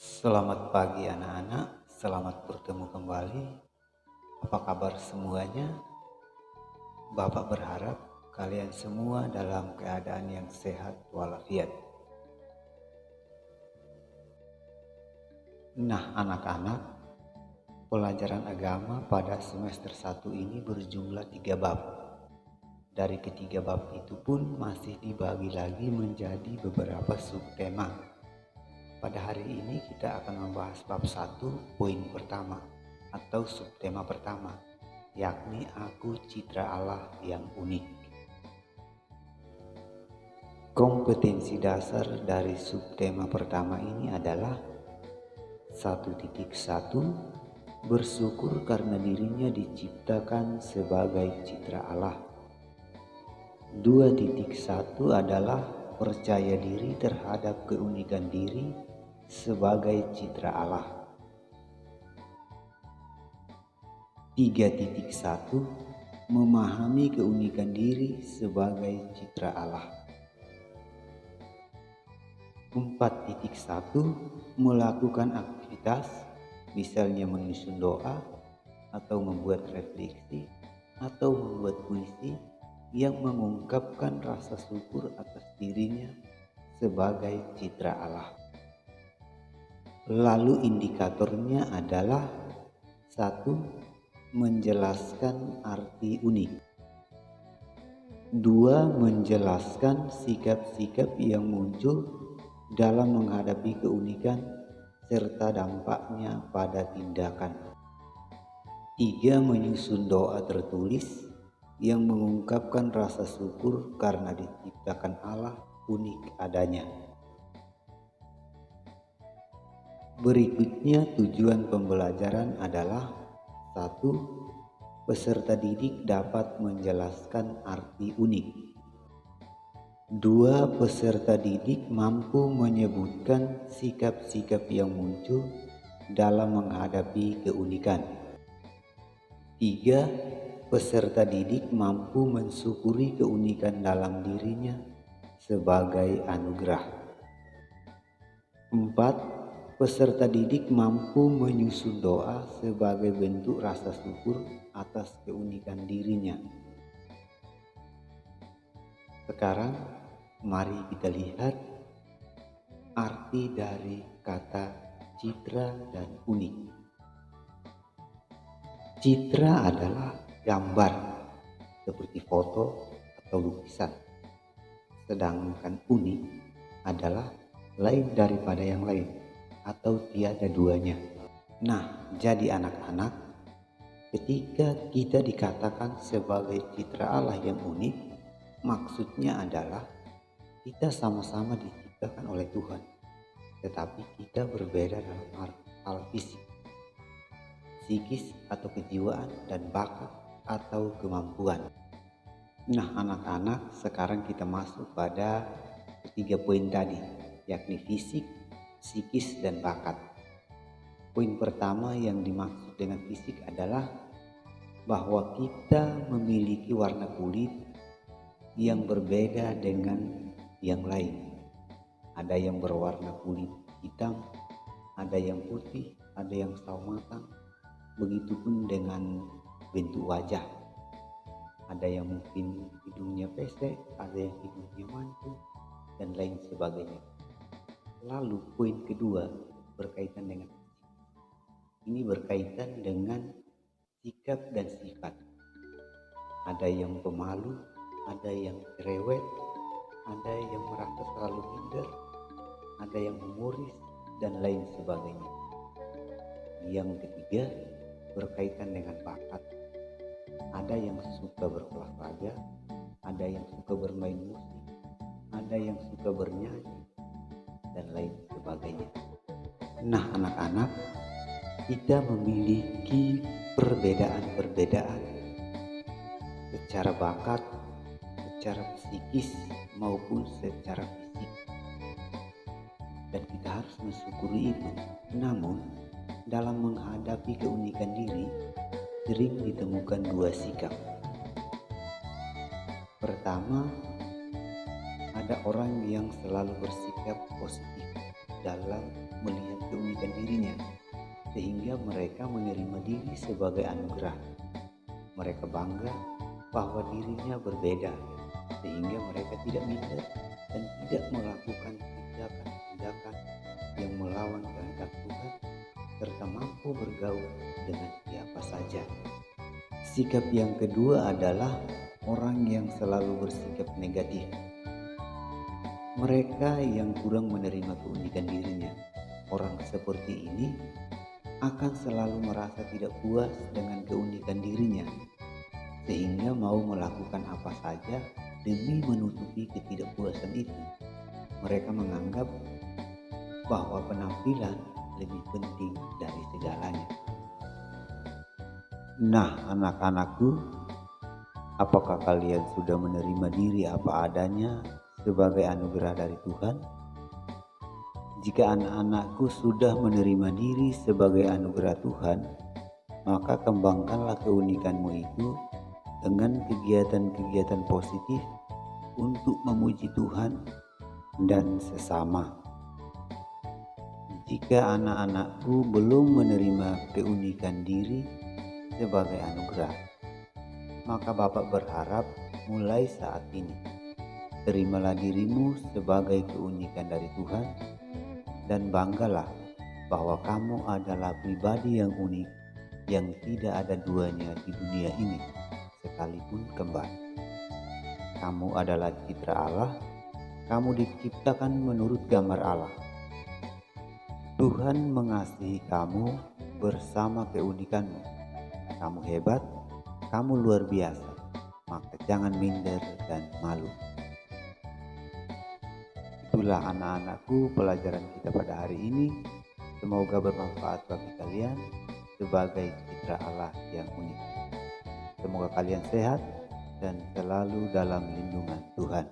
Selamat pagi anak-anak, selamat bertemu kembali. Apa kabar semuanya? Bapak berharap kalian semua dalam keadaan yang sehat walafiat. Nah anak-anak, pelajaran agama pada semester 1 ini berjumlah 3 bab. Dari ketiga bab itu pun masih dibagi lagi menjadi beberapa subtema. Pada hari ini kita akan membahas bab 1 poin pertama atau subtema pertama, yakni Aku Citra Allah yang Unik. Kompetensi dasar dari subtema pertama ini adalah 1.1 bersyukur karena dirinya diciptakan sebagai citra Allah. 2.1 adalah percaya diri terhadap keunikan diri sebagai citra Allah. 3.1 memahami keunikan diri sebagai citra Allah. 4.1 melakukan aktivitas, misalnya menyusun doa atau membuat refleksi atau membuat puisi yang mengungkapkan rasa syukur atas dirinya sebagai citra Allah. Lalu indikatornya adalah 1. Menjelaskan arti unik. 2. Menjelaskan sikap-sikap yang muncul dalam menghadapi keunikan serta dampaknya pada tindakan. 3. Menyusun doa tertulis yang mengungkapkan rasa syukur karena diciptakan Allah unik adanya. Berikutnya tujuan pembelajaran adalah 1. Peserta didik dapat menjelaskan arti unik. 2. Peserta didik mampu menyebutkan sikap-sikap yang muncul dalam menghadapi keunikan. 3. Peserta didik mampu mensyukuri keunikan dalam dirinya sebagai anugerah. 4. Peserta didik mampu menyusun doa sebagai bentuk rasa syukur atas keunikan dirinya. Sekarang mari kita lihat arti dari kata citra dan unik. Citra adalah gambar seperti foto atau lukisan. Sedangkan unik adalah lain daripada yang lain atau tiada duanya. Nah, jadi anak-anak, ketika kita dikatakan sebagai citra Allah yang unik, maksudnya adalah kita sama-sama diciptakan oleh Tuhan, tetapi kita berbeda dalam hal fisik, psikis atau kejiwaan, dan bakat atau kemampuan. Nah anak-anak, sekarang kita masuk pada ketiga poin tadi, yakni fisik, psikis, dan bakat. Poin pertama yang dimaksud dengan fisik adalah bahwa kita memiliki warna kulit yang berbeda dengan yang lain. Ada yang berwarna kulit hitam, ada yang putih, ada yang sawo matang. Begitupun dengan bentuk wajah. Ada yang mungkin hidungnya pesek, ada yang hidungnya mancung, dan lain sebagainya. Lalu poin kedua berkaitan dengan ini berkaitan dengan sikap dan sifat. Ada yang pemalu, ada yang cerewet, ada yang merasa selalu minder, ada yang humoris, dan lain sebagainya. Yang ketiga berkaitan dengan bakat. Ada yang suka berolahraga, ada yang suka bermain musik, ada yang suka bernyanyi, dan lain sebagainya. Nah anak-anak, kita memiliki perbedaan-perbedaan secara bakat, secara psikis maupun secara fisik, dan kita harus mensyukuri itu. Namun dalam menghadapi keunikan diri sering ditemukan dua sikap. Pertama, ada orang yang selalu bersikap positif. dalam melihat keunikan dirinya, sehingga mereka menerima diri sebagai anugerah. Mereka bangga bahwa dirinya berbeda, sehingga mereka tidak minder dan tidak melakukan tindakan-tindakan yang melawan kehendak Tuhan, serta mampu bergaul dengan siapa saja. Sikap yang kedua adalah orang yang selalu bersikap negatif. Mereka yang kurang menerima keunikan dirinya. Orang seperti ini akan selalu merasa tidak puas dengan keunikan dirinya, sehingga mau melakukan apa saja demi menutupi ketidakpuasan itu. Mereka menganggap bahwa penampilan lebih penting dari segalanya. Nah, anak-anakku, apakah kalian sudah menerima diri apa adanya sebagai anugerah dari Tuhan? Jika anak-anakku sudah menerima diri sebagai anugerah Tuhan, maka kembangkanlah keunikanmu itu dengan kegiatan-kegiatan positif untuk memuji Tuhan dan sesama. Jika anak-anakku belum menerima keunikan diri sebagai anugerah, maka Bapak berharap mulai saat ini, terimalah dirimu sebagai keunikan dari Tuhan dan banggalah bahwa kamu adalah pribadi yang unik yang tidak ada duanya di dunia ini sekalipun kembar. Kamu adalah citra Allah, kamu diciptakan menurut gambar Allah. Tuhan mengasihi kamu bersama keunikanmu. Kamu hebat, kamu luar biasa, maka jangan minder dan malu. Itulah anak-anakku pelajaran kita pada hari ini. Semoga bermanfaat bagi kalian sebagai citra Allah yang unik. Semoga kalian sehat dan selalu dalam lindungan Tuhan.